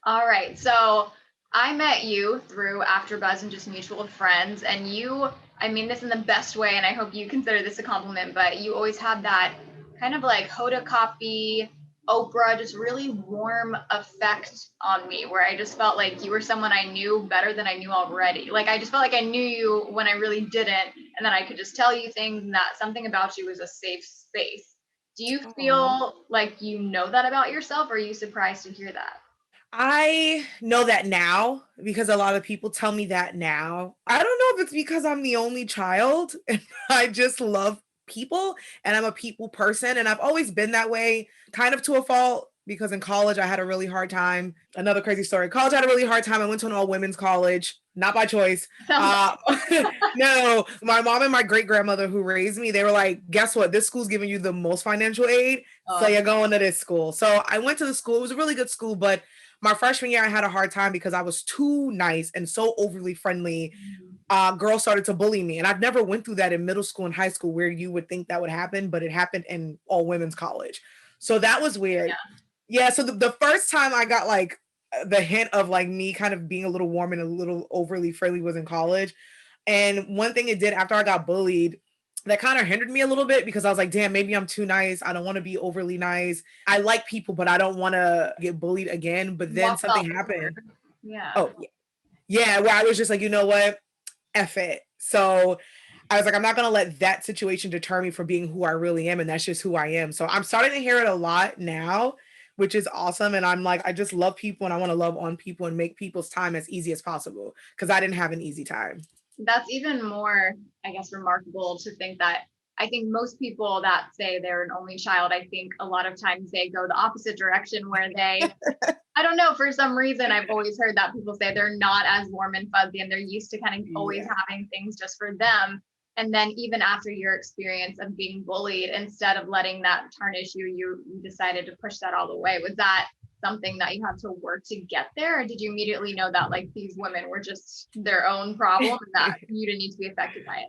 All right. So I met you through AfterBuzz and just mutual friends, and I mean this in the best way, and I hope you consider this a compliment, but you always had that kind of like Hoda copy, Oprah, just really warm effect on me, where I just felt like you were someone I knew better than I knew already. Like I just felt like I knew you when I really didn't, and then I could just tell you things, and that something about you was a safe space. Do you Aw. feel like you know that about yourself, or are you surprised to hear that? I know that now because a lot of people tell me that now. I don't know if it's because I'm the only child and I just love people and I'm a people person and I've always been that way, kind of to a fault because in college I had a really hard time. Another crazy story. College I had a really hard time. I went to an all women's college, not by choice. Sounds Uh no, my mom and my great grandmother who raised me, they were like, guess what? This school's giving you the most financial aid. So Oh, you're going to this school. So I went to the school. It was a really good school, but my freshman year, I had a hard time because I was too nice and so overly friendly. mhm. Girls started to bully me, and I've never went through that in middle school and high school where you would think that would happen, but it happened in all women's college. So that was weird. Yeah. Yeah. So the first time I got like the hint of like me kind of being a little warm and a little overly friendly was in college. And one thing it did after I got bullied that kind of hindered me a little bit because I was like, damn, maybe I'm too nice. I don't want to be overly nice. I like people, but I don't want to get bullied again. But then Walk something out the door. happened. Yeah. Oh, yeah. Yeah, where I was just like, you know what? F it. So I was like, I'm not going to let that situation deter me from being who I really am. And that's just who I am. So I'm starting to hear it a lot now, which is awesome. And I'm like, I just love people and I want to love on people and make people's time as easy as possible because I didn't have an easy time. That's even more, I guess, remarkable to think that I think most people that say they're an only child, I think a lot of times they go the opposite direction where I don't know, for some reason, I've always heard that people say they're not as warm and fuzzy and they're used to kind of always Yeah. having things just for them. And then even after your experience of being bullied, instead of letting that tarnish you, you decided to push that all away. Was that something that you had to work to get there? Or did you immediately know that like these women were just their own problem and that you didn't need to be affected by it?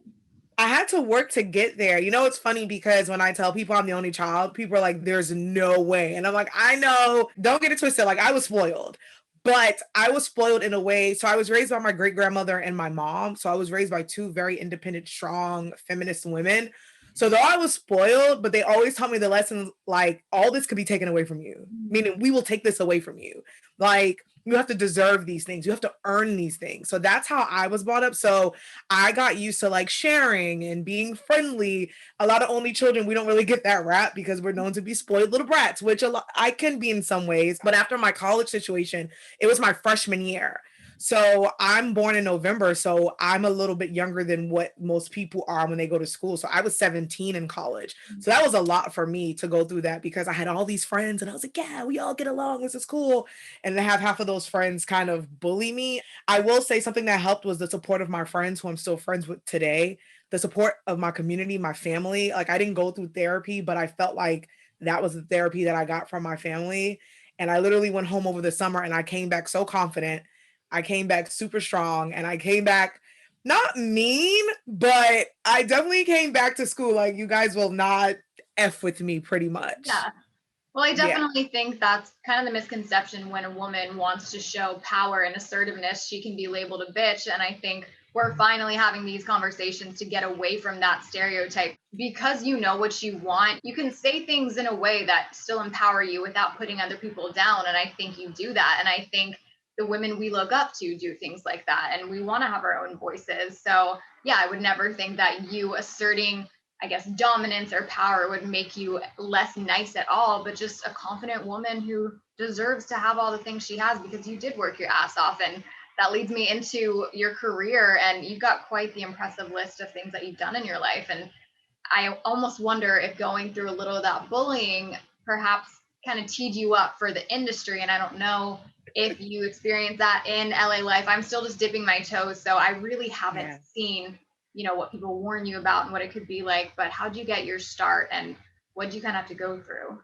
I had to work to get there. You know, it's funny because when I tell people I'm the only child, people are like, there's no way. And I'm like, I know, don't get it twisted. Like, I was spoiled, but I was spoiled in a way. So I was raised by my great grandmother and my mom. So I was raised by two very independent, strong, feminist women. So though I was spoiled, but they always taught me the lessons like, all this could be taken away from you, meaning we will take this away from you. Like, you have to deserve these things, you have to earn these things. So that's how I was brought up. So I got used to like sharing and being friendly. A lot of only children, we don't really get that rap because we're known to be spoiled little brats, which a lot I can be in some ways. But after my college situation, it was my freshman year. So I'm born in November, so I'm a little bit younger than what most people are when they go to school. So I was 17 in college. So that was a lot for me to go through that because I had all these friends and I was like, yeah, we all get along. This is cool. And to have half of those friends kind of bully me, I will say something that helped was the support of my friends who I'm still friends with today, the support of my community, my family. Like I didn't go through therapy, but I felt like that was the therapy that I got from my family. And I literally went home over the summer and I came back so confident. I came back super strong and I came back not mean, but I definitely came back to school like you guys will not F with me pretty much. Yeah. Well, I Yeah. definitely think that's kind of the misconception when a woman wants to show power and assertiveness, she can be labeled a bitch. And I think we're finally having these conversations to get away from that stereotype because you know what you want. You can say things in a way that still empower you without putting other people down. And I think you do that. And I think the women we look up to do things like that. And we want to have our own voices. So, yeah, I would never think that you asserting I guess, dominance or power would make you less nice at all, but just a confident woman who deserves to have all the things she has because you did work your ass off. And that leads me into your career. And you've got quite the impressive list of things that you've done in your life. And I almost wonder if going through a little of that bullying perhaps kind of teed you up for the industry. And I don't know if you experience that in LA life. I'm still just dipping my toes. So I really haven't Yeah. seen, what people warn you about and what it could be like. But how'd you get your start and what did you kind of have to go through?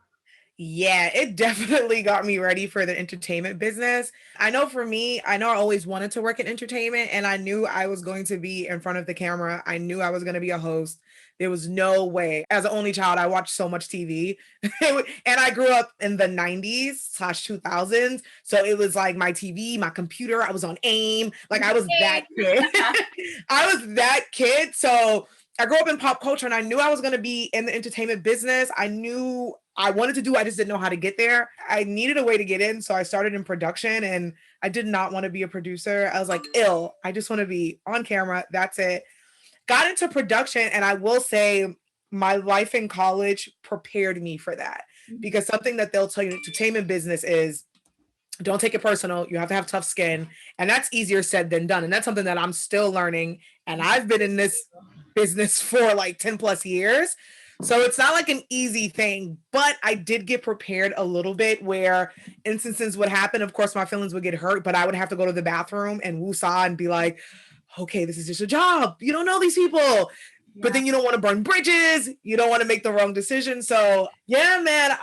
Yeah, it definitely got me ready for the entertainment business. I know for me, I know I always wanted to work in entertainment and I knew I was going to be in front of the camera. I knew I was going to be a host. There was no way. As an only child, I watched so much TV. And I grew up in the 90s/2000s. So it was like my TV, my computer, I was on AIM. Like I was that kid. I was that kid. So I grew up in pop culture and I knew I was going to be in the entertainment business. I knew I wanted to do, I just didn't know how to get there. I needed a way to get in. So I started in production and I did not want to be a producer. I was like, ill. I just want to be on camera. That's it. Got into production. And I will say my life in college prepared me for that because something that they'll tell you in entertainment business is don't take it personal. You have to have tough skin. And that's easier said than done. And that's something that I'm still learning. And I've been in this business for like 10 plus years. So it's not like an easy thing, but I did get prepared a little bit where instances would happen. Of course, my feelings would get hurt, but I would have to go to the bathroom and woosah and be like, okay, this is just a job. You don't know these people. But then you don't want to burn bridges. You don't want to make the wrong decision. So yeah, man,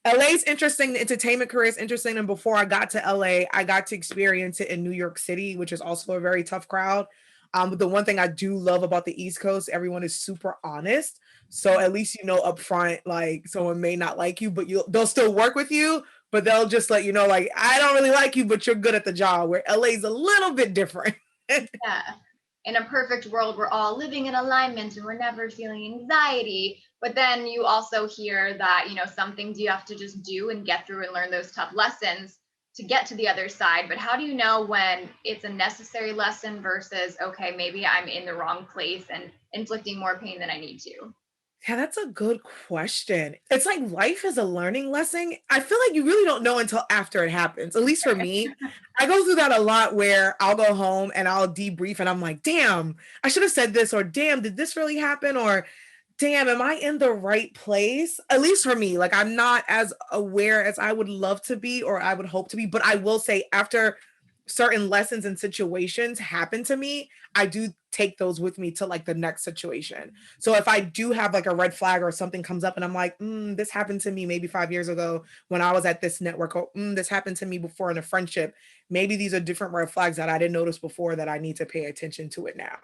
LA's interesting. The entertainment career is interesting. And before I got to LA, I got to experience it in New York City, which is also a very tough crowd. But the one thing I do love about the East Coast, everyone is super honest. So at least you know up front, like someone may not like you, but they'll still work with you, but they'll just let you know, like, I don't really like you, but you're good at the job, where LA's a little bit different. Yeah. In a perfect world, we're all living in alignment and we're never feeling anxiety. But then you also hear that, some things you have to just do and get through and learn those tough lessons to get to the other side. But how do you know when it's a necessary lesson versus, okay, maybe I'm in the wrong place and inflicting more pain than I need to? Yeah, that's a good question. It's like life is a learning lesson. I feel like you really don't know until after it happens. At least for me, I go through that a lot where I'll go home and I'll debrief and I'm like, damn, I should have said this, or damn, did this really happen? Or damn, am I in the right place? At least for me, like I'm not as aware as I would love to be or I would hope to be. But I will say, after certain lessons and situations happen to me, I do take those with me to like the next situation. So if I do have like a red flag or something comes up and I'm like, this happened to me maybe 5 years ago when I was at this network, or this happened to me before in a friendship. Maybe these are different red flags that I didn't notice before that I need to pay attention to it now.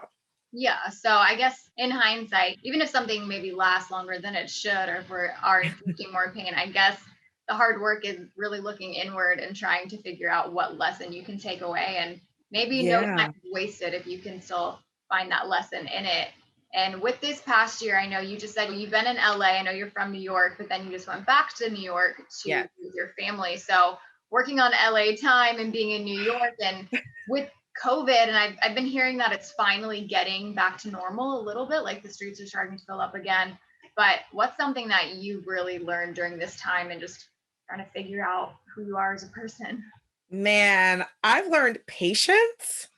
Yeah. So I guess in hindsight, even if something maybe lasts longer than it should, or if we are inflicting more pain, I guess the hard work is really looking inward and trying to figure out what lesson you can take away. And maybe no time Yeah. is wasted if you can still find that lesson in it. And with this past year, I know you just said you've been in LA. I know you're from New York, but then you just went back to New York to Yeah. with your family. So working on LA time and being in New York and with COVID, and I've been hearing that it's finally getting back to normal a little bit, like the streets are starting to fill up again. But what's something that you really learned during this time and just trying to figure out who you are as a person? Man, I've learned patience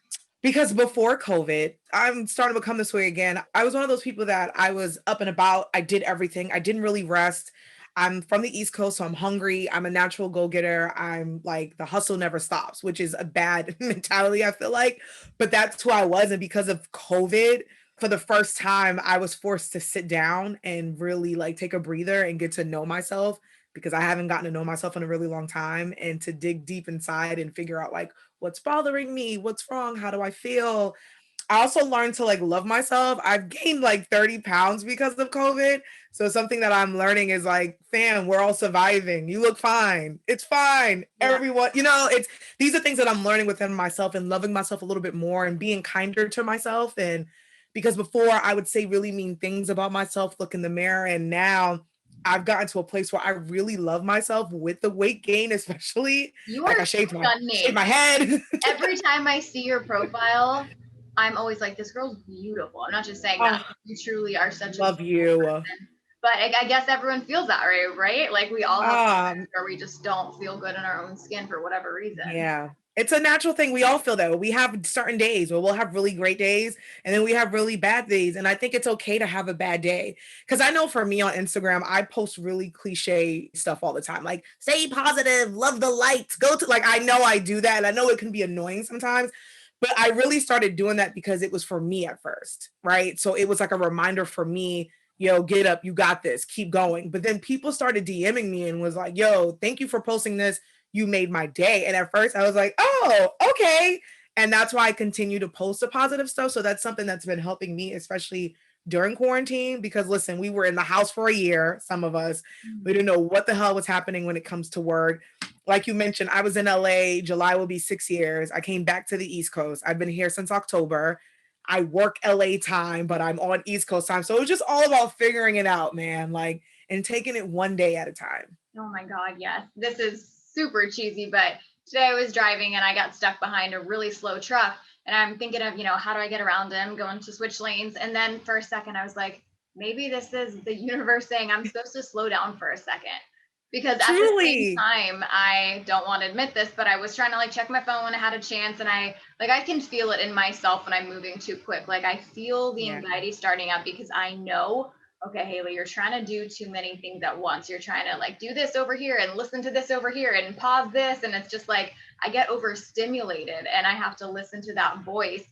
because before COVID, I'm starting to become this way again. I was one of those people that I was up and about. I did everything. I didn't really rest. I'm from the East Coast, so I'm hungry. I'm a natural go getter. I'm like, the hustle never stops, which is a bad mentality, I feel like. But that's who I was. And because of COVID, for the first time, I was forced to sit down and really like take a breather and get to know myself because I haven't gotten to know myself in a really long time, and to dig deep inside and figure out like what's bothering me, what's wrong, how do I feel. I also learned to like love myself. I've gained like 30 pounds because of COVID. So something that I'm learning is like, fam, we're all surviving. You look fine. It's fine. Yeah. Everyone, it's these are things that I'm learning within myself and loving myself a little bit more and being kinder to myself. And because before I would say really mean things about myself, look in the mirror, and now I've gotten to a place where I really love myself with the weight gain, especially You like are I shaved stunning. my head. Every time I see your profile, I'm always like, this girl's beautiful. I'm not just saying that. Oh, You truly are such a love beautiful you. person. But I guess everyone feels that way, right? Like we all have Um, where we just don't feel good in our own skin for whatever reason. yeah. It's a natural thing. We all feel that way. We have certain days where we'll have really great days and then we have really bad days. And I think it's okay to have a bad day. Cause I know for me on Instagram, I post really cliche stuff all the time. Like stay positive, love the light, go to like, I know I do that. And I know it can be annoying sometimes, but I really started doing that because it was for me at first. Right. So it was like a reminder for me yo, get up, you got this, keep going. But then people started DMing me and was like, yo, thank you for posting this. You made my day. And at first I was like, oh, okay. And that's why I continue to post the positive stuff. So that's something that's been helping me, especially during quarantine, because listen, we were in the house for a year, some of us. We didn't know what the hell was happening when it comes to work. Like you mentioned, I was in LA. July will be 6 years. I came back to the East Coast. I've been here since October. I work LA time, but I'm on East Coast time. So it was just all about figuring it out, man. Like, and taking it one day at a time. Oh my God, yes. This is super cheesy, but today I was driving and I got stuck behind a really slow truck. And I'm thinking of, how do I get around him, going to switch lanes. And then for a second, I was like, maybe this is the universe saying I'm supposed to slow down for a second. Because at the same time, I don't want to admit this, but I was trying to like check my phone when I had a chance. And I can feel it in myself when I'm moving too quick. Like I feel the anxiety starting up because I know, okay, Haley, you're trying to do too many things at once. You're trying to like do this over here and listen to this over here and pause this. And it's just like, I get overstimulated and I have to listen to that voice.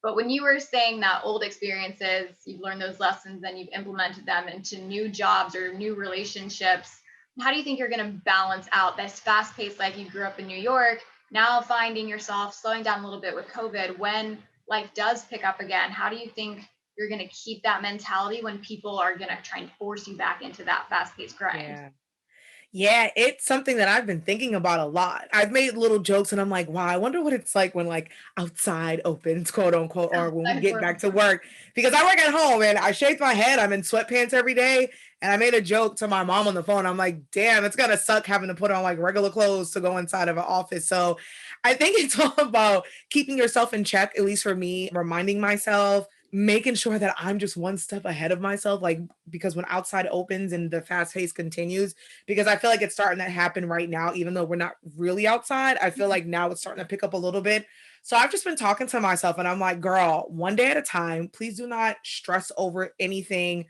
But when you were saying that old experiences, you've learned those lessons and you've implemented them into new jobs or new relationships, how do you think you're going to balance out this fast pace, like you grew up in New York, now finding yourself slowing down a little bit with COVID when life does pick up again? How do you think you're going to keep that mentality when people are going to try and force you back into that fast paced grind? Yeah, it's something that I've been thinking about a lot. I've made little jokes and I'm like, wow, I wonder what it's like when like outside opens, quote unquote, or when we get back to work. Because I work at home and I shaved my head. I'm in sweatpants every day. And I made a joke to my mom on the phone. I'm like, damn, it's gonna suck having to put on like regular clothes to go inside of an office. So I think it's all about keeping yourself in check, at least for me, reminding myself, making sure that I'm just one step ahead of myself. Like, because when outside opens and the fast pace continues, because I feel like it's starting to happen right now, even though we're not really outside. I feel like now it's starting to pick up a little bit. So I've just been talking to myself and I'm like, girl, one day at a time, please do not stress over anything.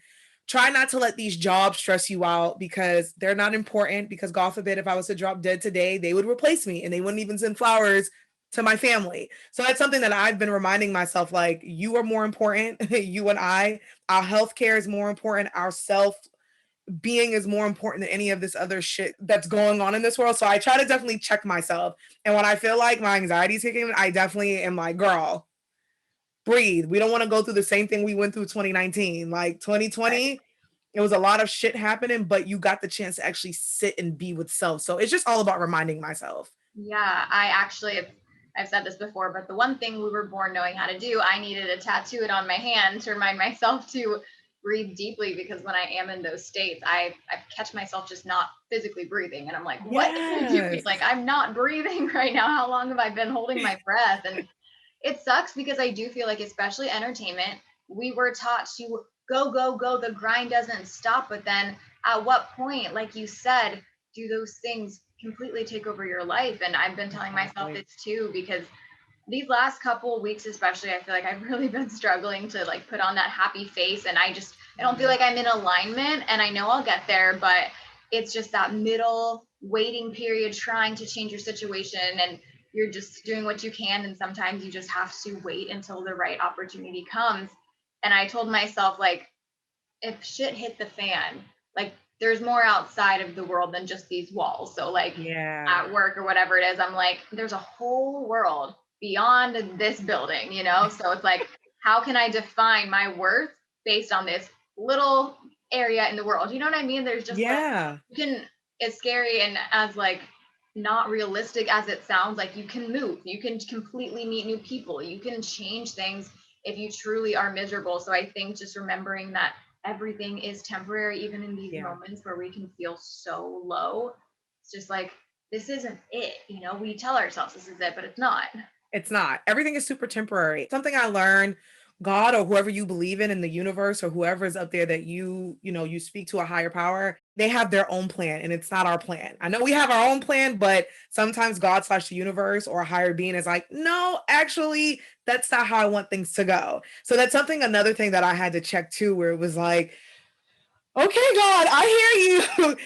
Try not to let these jobs stress you out because they're not important. Because God forbid, if I was to drop dead today, they would replace me and they wouldn't even send flowers to my family. So that's something that I've been reminding myself, like, you are more important, you and I, our healthcare is more important, our self being is more important than any of this other shit that's going on in this world. So I try to definitely check myself. And when I feel like my anxiety is kicking in, I definitely am like, girl, breathe. We don't want to go through the same thing we went through 2019. Like 2020, it was a lot of shit happening, but you got the chance to actually sit and be with self. So it's just all about reminding myself. Yeah, I've said this before, but the one thing we were born knowing how to do, I needed to tattoo it on my hand to remind myself to breathe deeply, because when I am in those states, I catch myself just not physically breathing. And I'm like, what can I do? Like, I'm not breathing right now. How long have I been holding my breath? And it sucks because I do feel like, especially entertainment, we were taught to go, go, go. The grind doesn't stop. But then at what point, like you said, do those things completely take over your life? And I've been telling myself this too, because these last couple of weeks, especially, I feel like I've really been struggling to like put on that happy face. And I don't feel like I'm in alignment, and I know I'll get there, but it's just that middle waiting period, trying to change your situation. And you're just doing what you can. And sometimes you just have to wait until the right opportunity comes. And I told myself, like, if shit hit the fan, like there's more outside of the world than just these walls. So like at work or whatever it is, I'm like, there's a whole world beyond this building, So it's like, how can I define my worth based on this little area in the world? You know what I mean? There's just like, it's scary, and as like not realistic as it sounds, like you can move, you can completely meet new people, you can change things if you truly are miserable. So I think just remembering that everything is temporary, even in these moments where we can feel so low. It's just like, this isn't it. We tell ourselves this is it, but it's not. It's not. Everything is super temporary. Something I learned, God or whoever you believe in the universe, or whoever is up there that you speak to, a higher power, they have their own plan and it's not our plan. I know we have our own plan, but sometimes God / the universe or a higher being is like, no, actually, that's not how I want things to go. So that's another thing that I had to check too, where it was like, okay, God, I hear you.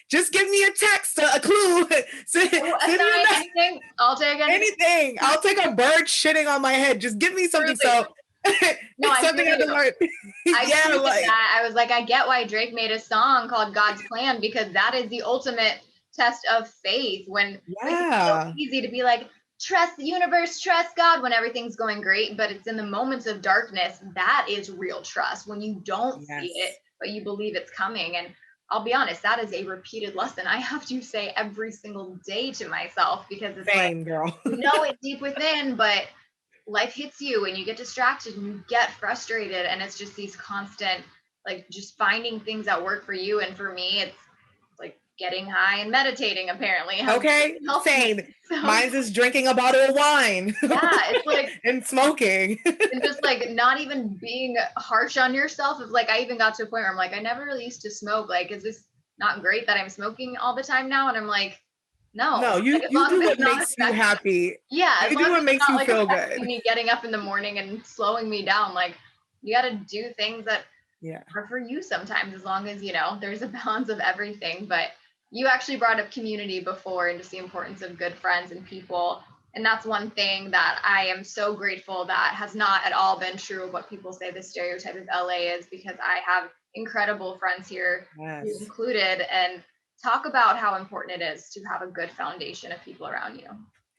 Just give me a text, a clue. Send me anything. I'll take anything. I'll take a bird shitting on my head. Just give me something. So No, It's I something I hear had to you. learn. I Yeah, tweeted like, that. I was like, I get why Drake made a song called God's Plan, because that is the ultimate test of faith. When, like, it's so yeah, easy to be like, trust the universe, trust God when everything's going great, but it's in the moments of darkness that is real trust, when you don't see it yes, but you believe it's coming. And I'll be honest, that is a repeated lesson I have to say every single day to myself, because it's like, same girl. you know it deep within, but life hits you and you get distracted and you get frustrated, and it's just these constant, like, just finding things that work for you. And for me, it's like getting high and meditating apparently has Okay, helped me. same. So Mine's is drinking a bottle of wine yeah, it's like, and smoking. and just like not even being harsh on yourself. Of like, I even got to a point where I'm like, I never really used to smoke, like, is this not great that I'm smoking all the time now? And I'm like, no, No, like, as you long as do what it's not makes you affecting, happy. yeah, as You long do as what it's makes not you like feel affecting good. me getting up in the morning and slowing me down, like, you got to do things that Yeah. are for you sometimes, as long as, there's a balance of everything. But you actually brought up community before, and just the importance of good friends and people. And that's one thing that I am so grateful that has not at all been true of what people say the stereotype of LA is, because I have incredible friends here, you Yes. included, and talk about how important it is to have a good foundation of people around you.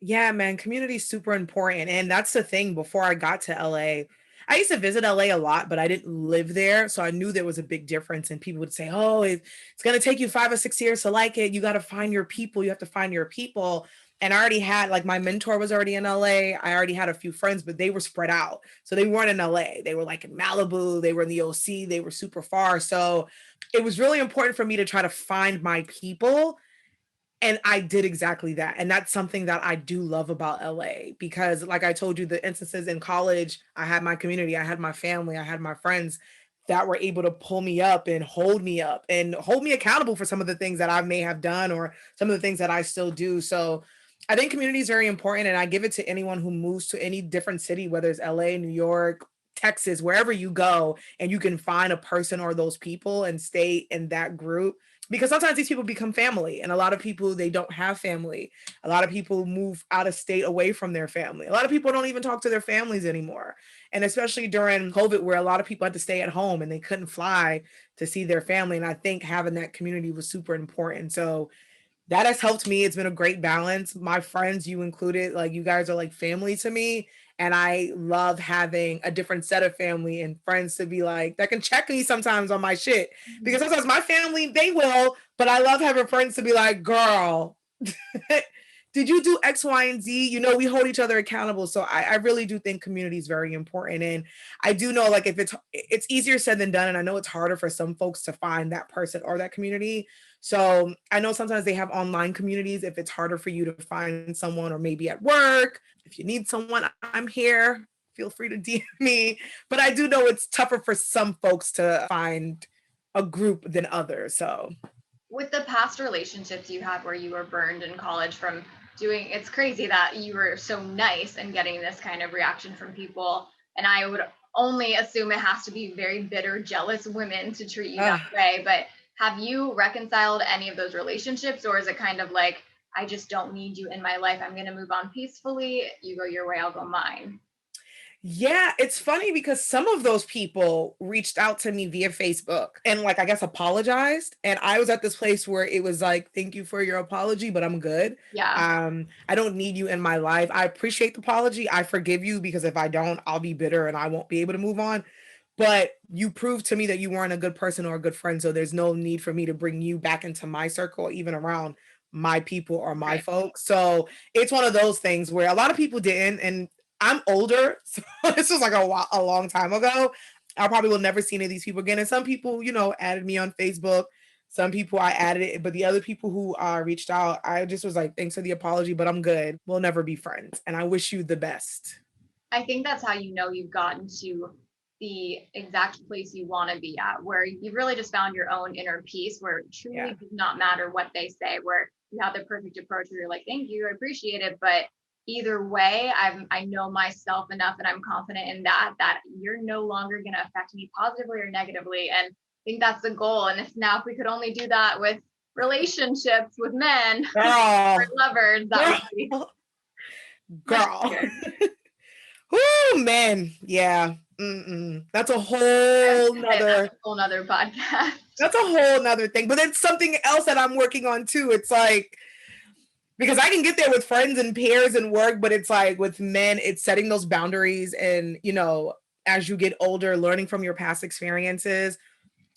Yeah, man, community is super important. And that's the thing. Before I got to LA, I used to visit LA a lot, but I didn't live there. So I knew there was a big difference. And people would say, oh, it's going to take you 5 or 6 years to like it. You got to find your people. You have to find your people. And I already had, like, my mentor was already in LA. I already had a few friends, but they were spread out. So they weren't in LA. They were like in Malibu. They were in the OC. They were super far. So it was really important for me to try to find my people, and I did exactly that. And that's something that I do love about LA, because, like I told you, the instances in college, I had my community, I had my family, I had my friends that were able to pull me up and hold me accountable for some of the things that I may have done, or some of the things that I still do. So I think community is very important. And I give it to anyone who moves to any different city, whether it's LA, New York, Texas, wherever you go, and you can find a person or those people and stay in that group, because sometimes these people become family, and a lot of people, they don't have family. A lot of people move out of state away from their family. A lot of people don't even talk to their families anymore, and especially during COVID, where a lot of people had to stay at home and they couldn't fly to see their family. And I think having that community was super important. So that has helped me. It's been a great balance. My friends, you included, like, you guys are like family to me. And I love having a different set of family and friends to be like, that can check me sometimes on my shit. Because sometimes my family, they will, but I love having friends to be like, girl, did you do X, Y, and Z? We hold each other accountable. So I really do think community is very important. And I do know, like, if it's easier said than done. And I know it's harder for some folks to find that person or that community. So I know sometimes they have online communities if it's harder for you to find someone, or maybe at work. If you need someone, I'm here. Feel free to DM me. But I do know it's tougher for some folks to find a group than others. So With the past relationships you had where you were burned in college from doing, it's crazy that you were so nice and getting this kind of reaction from people. And I would only assume it has to be very bitter, jealous women to treat you that uh, way. But have you reconciled any of those relationships, or is it kind of like, I just don't need you in my life, I'm going to move on peacefully, you go your way, I'll go mine? yeah, it's funny because some of those people reached out to me via Facebook and, like, I guess apologized. And I was at this place where it was like, thank you for your apology, but I'm good. Yeah. I don't need you in my life. I appreciate the apology. I forgive you, because if I don't, I'll be bitter and I won't be able to move on. But you proved to me that you weren't a good person or a good friend. So there's no need for me to bring you back into my circle, even around my people or my Right. folks. So it's one of those things where a lot of people didn't. And I'm older, so this was like a long time ago. I probably will never see any of these people again. And some people, added me on Facebook. Some people I added it, but the other people who reached out, I just was like, thanks for the apology, but I'm good. We'll never be friends. And I wish you the best. I think that's how you know you've gotten to the exact place you want to be at, where you really just found your own inner peace, where it Yeah. truly does not matter what they say, where you have the perfect approach where you're like, thank you, I appreciate it. But either way, I know myself enough and I'm confident in that you're no longer going to affect me positively or negatively. And I think that's the goal. And if we could only do that with relationships with men or Girl, lovers, that would be girl, much girl. better. Whoo, man. Yeah. That's a whole That's nother. a whole nother podcast. That's a whole nother thing. But it's something else that I'm working on too. It's like, because I can get there with friends and peers and work, but it's like with men, it's setting those boundaries and, as you get older, learning from your past experiences.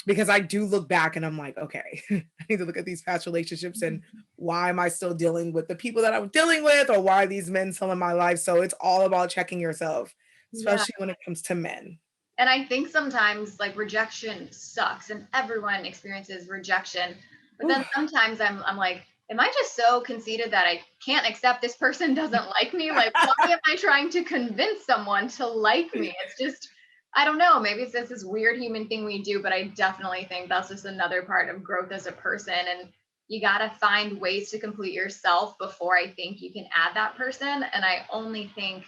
Because I do look back and I'm like, okay, I need to look at these past relationships and why am I still dealing with the people that I'm dealing with, or why are these men still in my life? So it's all about checking yourself, Yeah. especially when it comes to men. And I think sometimes like rejection sucks and everyone experiences rejection. But then sometimes I'm like, am I just so conceited that I can't accept this person doesn't like me? Like, why am I trying to convince someone to like me? It's just, I don't know. Maybe it's just this weird human thing we do, but I definitely think that's just another part of growth as a person. And you got to find ways to complete yourself before I think you can add that person. And I only think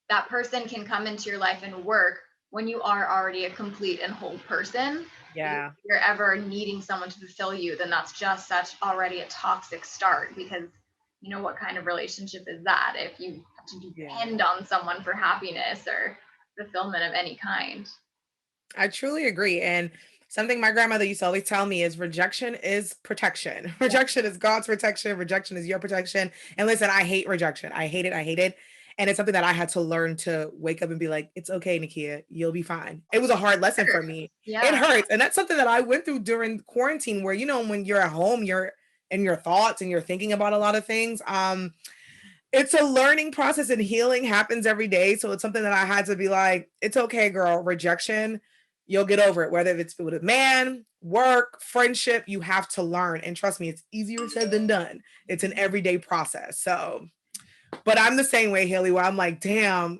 that person can come into your life and work when you are already a complete and whole person. Yeah. If you're ever needing someone to fulfill you, then that's just such already a toxic start, because what kind of relationship is that if you have to depend on someone for happiness or fulfillment of any kind. I truly agree. And something my grandmother used to always tell me is rejection is protection. Rejection is God's protection. Rejection is your protection. And listen, I hate rejection. I hate it. I hate it. And it's something that I had to learn to wake up and be like, it's okay, Nakia, you'll be fine. It was a hard lesson for me. Yeah. It hurts. And that's something that I went through during quarantine where, when you're at home, you're in your thoughts and you're thinking about a lot of things. It's a learning process and healing happens every day. So it's something that I had to be like, it's okay, girl, rejection, you'll get over it. Whether it's with a man, work, friendship, you have to learn. And trust me, it's easier said than done. It's an everyday process. So, but I'm the same way, Haley, where I'm like, damn,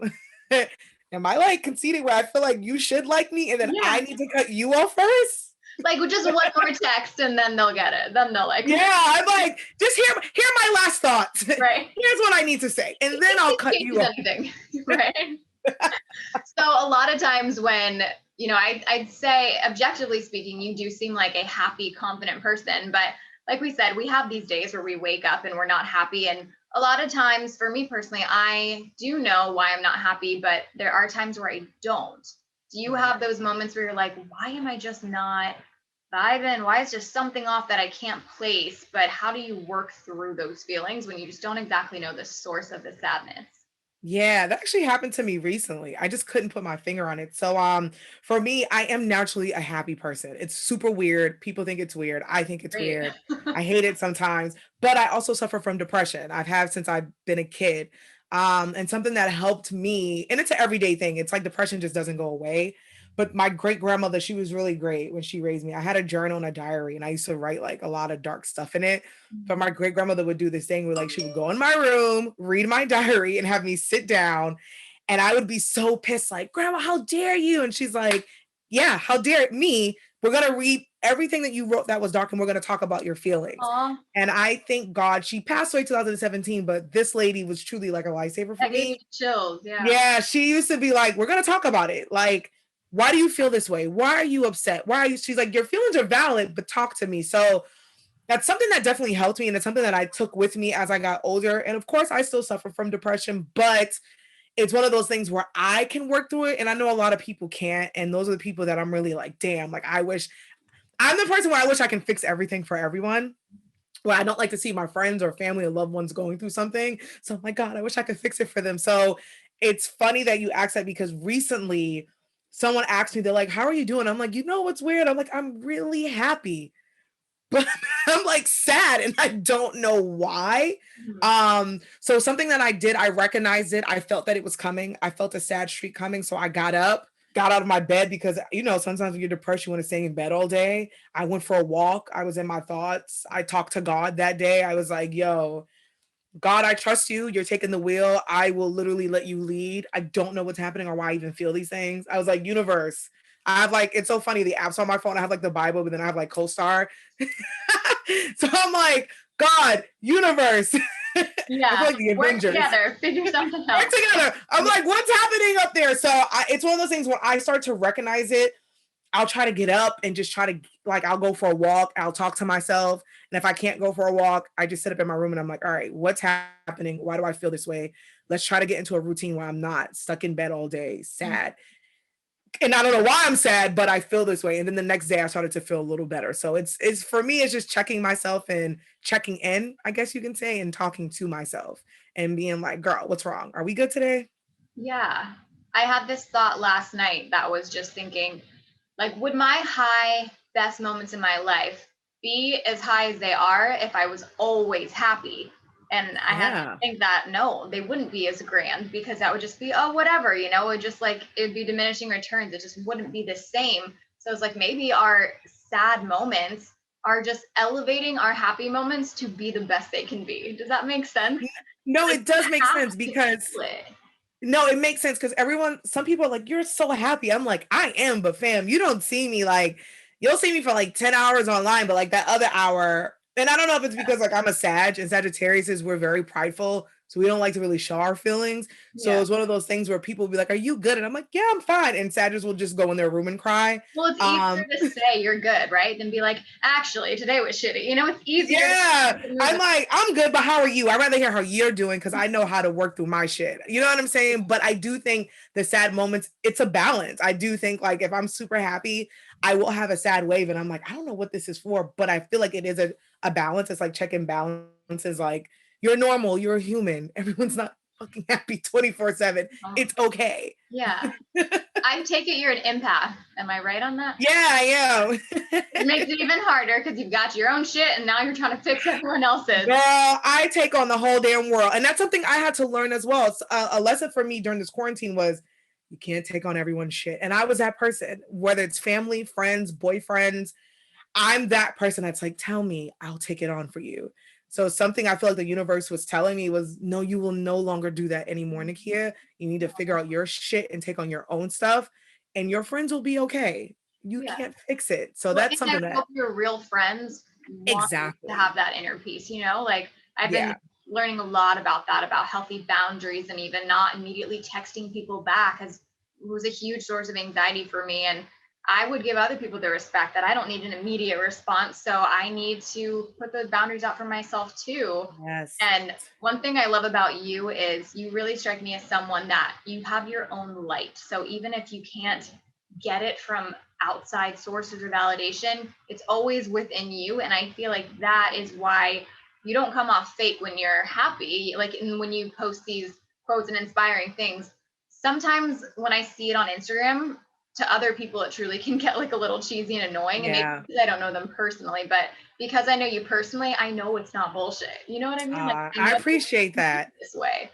am I like conceding where I feel like you should like me and then I need to cut you off first? Like with just one more text and then they'll get it. Then they'll like me. Yeah, I'm like, just hear my last thoughts. Right. Here's what I need to say. And then I'll cut you off. Anything. Right. So a lot of times when, I'd say objectively speaking, you do seem like a happy, confident person. But like we said, we have these days where we wake up and we're not happy. And a lot of times for me personally, I do know why I'm not happy, but there are times where I don't. Do you have those moments where you're like, why am I just not vibing? Why is just something off that I can't place? But how do you work through those feelings when you just don't exactly know the source of the sadness? Yeah, that actually happened to me recently. I just couldn't put my finger on it. So for me, I am naturally a happy person. It's super weird. People think it's weird. I think it's weird. I hate it sometimes, but I also suffer from depression. I've had since I've been a kid. And something that helped me, and it's an everyday thing. It's like depression just doesn't go away. But my great grandmother, she was really great when she raised me. I had a journal and a diary, and I used to write like a lot of dark stuff in it. But my great grandmother would do this thing where like she would go in my room, read my diary, and have me sit down. And I would be so pissed, like, Grandma, how dare you? And she's like, yeah, how dare me? We're gonna read everything that you wrote that was dark, and we're gonna talk about your feelings. Aww. And I thank God she passed away 2017, but this lady was truly like a lifesaver for me. Chills, yeah. Yeah, she used to be like, we're gonna talk about it. Like, why do you feel this way? Why are you upset? Why are you? She's like, your feelings are valid, but talk to me. So that's something that definitely helped me. And it's something that I took with me as I got older. And of course, I still suffer from depression, but it's one of those things where I can work through it. And I know a lot of people can't. And those are the people that I'm really like, damn, like I'm the person where I wish I can fix everything for everyone. Well, I don't like to see my friends or family or loved ones going through something. So I'm like, God, I wish I could fix it for them. So it's funny that you asked that because recently someone asked me, they're like, how are you doing? I'm like, what's weird? I'm like, I'm really happy, but I'm like sad and I don't know why. So something that I did, I recognized it. I felt that it was coming. I felt a sad streak coming. So I got up, got out of my bed because, sometimes when you're depressed, you want to stay in bed all day. I went for a walk. I was in my thoughts. I talked to God that day. I was like, yo, God, I trust you. You're taking the wheel. I will literally let you lead. I don't know what's happening or why I even feel these things. I was like, universe. I have like, it's so funny. The apps on my phone, I have like the Bible, but then I have like CoStar. So I'm like, God, universe. Yeah. Like the Avengers. Work together. Figure something out. Work together. I'm like, what's happening up there? So it's one of those things when I start to recognize it, I'll try to get up and just try to, like, I'll go for a walk. I'll talk to myself. And if I can't go for a walk, I just sit up in my room and I'm like, all right, what's happening? Why do I feel this way? Let's try to get into a routine where I'm not stuck in bed all day, sad. and I don't know why I'm sad, but I feel this way. And then the next day I started to feel a little better. So it's for me, it's just checking myself and checking in, I guess you can say, and talking to myself and being like, girl, what's wrong? Are we good today? Yeah. I had this thought last night that was just thinking, like, would my high best moments in my life be as high as they are if I was always happy? And I had to Yeah. think that no, they wouldn't be as grand, because that would just be, oh, whatever, it would just like, it'd be diminishing returns. It just wouldn't be the same. So it's like maybe our sad moments are just elevating our happy moments to be the best they can be. Does that make sense? No, Like, it does make have sense to because feel it. no, it makes sense because some people are like, you're so happy. I'm like, I am, but fam, you don't see me like, you'll see me for like 10 hours online, but like that other hour, and I don't know if it's because like I'm a Sag and Sagittarius is we're very prideful. So we don't like to really show our feelings. So Yeah. it's one of those things where people will be like, are you good? And I'm like, yeah, I'm fine. And Sagittarius will just go in their room and cry. Well, it's easier to say you're good, right? Than be like, actually, today was shitty. It's easier Yeah, to move I'm it. like, I'm good, but how are you? I'd rather hear how you're doing because I know how to work through my shit. You know what I'm saying? But I do think the sad moments, it's a balance. I do think like if I'm super happy, I will have a sad wave and I'm like, I don't know what this is for, but I feel like it is a balance. It's like check and balance is like, you're normal, you're a human. Everyone's not fucking happy 24/7. It's okay. Yeah. I take it you're an empath. Am I right on that? Yeah, I am. It makes it even harder because you've got your own shit and now you're trying to fix everyone else's. Girl, I take on the whole damn world. And that's something I had to learn as well. A lesson for me during this quarantine was you can't take on everyone's shit. And I was that person, whether it's family, friends, boyfriends. I'm that person that's like, tell me, I'll take it on for you. So something I feel like the universe was telling me was, no, you will no longer do that anymore, Nakia. You need to figure out your shit and take on your own stuff, and your friends will be okay. You Yeah. can't fix it. So Well, that's and something I that hope your real friends want you to exactly. have that inner peace, Like I've been Yeah. learning a lot about that, about healthy boundaries and even not immediately texting people back has was a huge source of anxiety for me. And I would give other people the respect that I don't need an immediate response. So I need to put those boundaries out for myself too. Yes. And one thing I love about you is you really strike me as someone that you have your own light. So even if you can't get it from outside sources or validation, it's always within you. And I feel like that is why you don't come off fake when you're happy. Like when you post these quotes and inspiring things, sometimes when I see it on Instagram, to other people, it truly can get like a little cheesy and annoying. And maybe Yeah. because I don't know them personally, but because I know you personally, I know it's not bullshit. You know what I mean? Like I I know appreciate that. this way.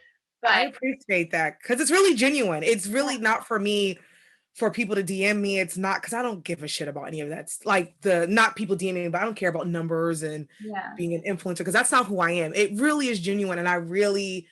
I But appreciate that because it's really genuine. It's really not for me for people to DM me. It's not because I don't give a shit about any of that. It's like the not people DMing me, but I don't care about numbers and yeah, being an influencer because that's not who I am. It really is genuine, and I really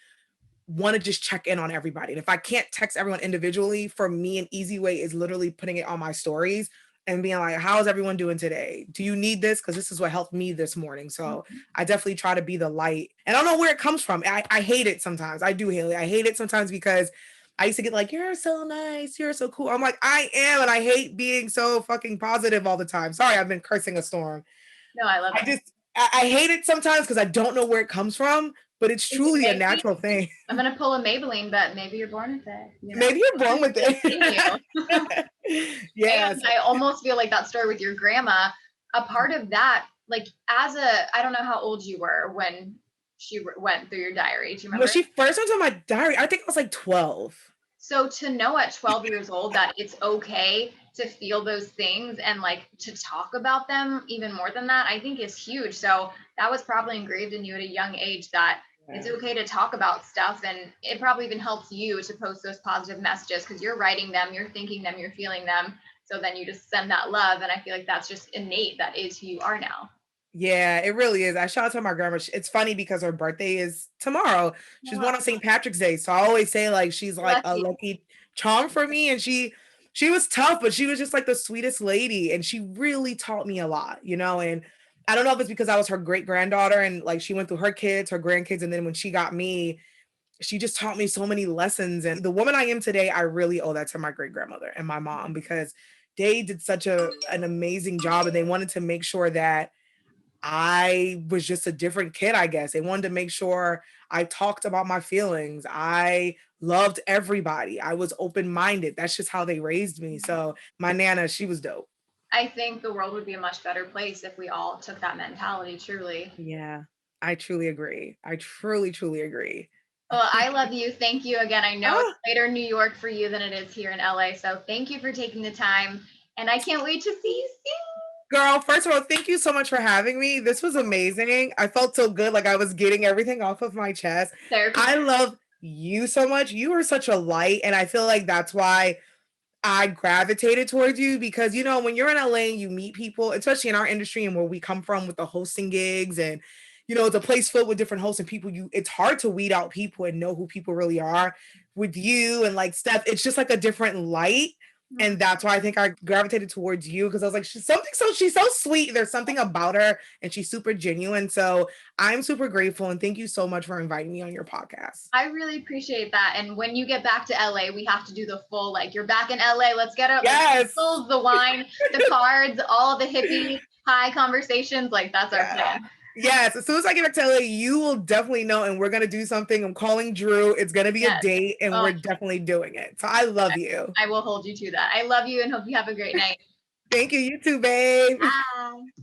want to just check in on everybody. And if I can't text everyone individually, for me, an easy way is literally putting it on my stories and being like, how's everyone doing today? Do you need this? Because this is what helped me this morning. So I definitely try to be the light. And I don't know where it comes from. I hate it sometimes. I do hate it. I hate it sometimes because I used to get like, you're so nice. You're so cool. I'm like, I am. And I hate being so fucking positive all the time. Sorry, I've been cursing a storm. no, I love it. I hate it sometimes because I don't know where it comes from, but it's Is it truly a maybe? natural thing. I'm gonna pull a Maybelline, but maybe you're born with it. Maybe you're born with You. it. Yes. And I almost feel like that story with your grandma, a part of that, like I don't know how old you were when she went through your diary. Do you When remember? she first went on my diary, I think I was like 12. So to know at 12 years old that it's okay to feel those things and like to talk about them even more than that, I think is huge. So that was probably engraved in you at a young age that it's okay to talk about stuff. And it probably even helps you to post those positive messages because you're writing them, you're thinking them, you're feeling them. So then you just send that love. And I feel like that's just innate. That is who you are now. Yeah, it really is. I shout out to my grandma. It's funny because her birthday is tomorrow. She's born on St. Patrick's Day. So I always say like she's like a Lucky. lucky charm for me. And she was tough, but she was just like the sweetest lady. And she really taught me a lot, and I don't know if it's because I was her great granddaughter and like she went through her kids, her grandkids, and then when she got me, she just taught me so many lessons. And the woman I am today, I really owe that to my great grandmother and my mom because they did such an amazing job and they wanted to make sure that I was just a different kid, I guess. They wanted to make sure I talked about my feelings. I loved everybody. I was open-minded. That's just how they raised me. So my Nana, she was dope. I think the world would be a much better place if we all took that mentality, truly. Yeah, I truly agree. I truly, truly agree. Well, I love you. Thank you again. I know it's Ah, later in New York for you than it is here in LA. So thank you for taking the time. And I can't wait to see you girl, first of all, thank you so much for having me. This was amazing. I felt so good, like I was getting everything off of my chest. soon. Therapy. I love you so much. You are such a light, and I feel like that's why I gravitated towards you because you know when you're in LA and you meet people, especially in our industry and where we come from with the hosting gigs and you know it's a place filled with different hosts and people you it's hard to weed out people and know who people really are with you and like Steph it's just like a different light and that's why I think I gravitated towards you because I was like she's so sweet there's something about her and she's super genuine so I'm super grateful and thank you so much for inviting me on your podcast. I really appreciate that. And when you get back to LA, we have to do the full like you're back in LA. Let's get up. Yes. Let's the wine, the cards, all the hippie high conversations. Like that's our plan. Yes, as soon as I get back to LA, you will definitely know, and we're gonna do something. I'm calling Drew. It's gonna be a Yes. date, and Oh, we're definitely doing it. So I love you. I will hold you to that. I love you and hope you have a great night. Thank you. You too, babe. Bye.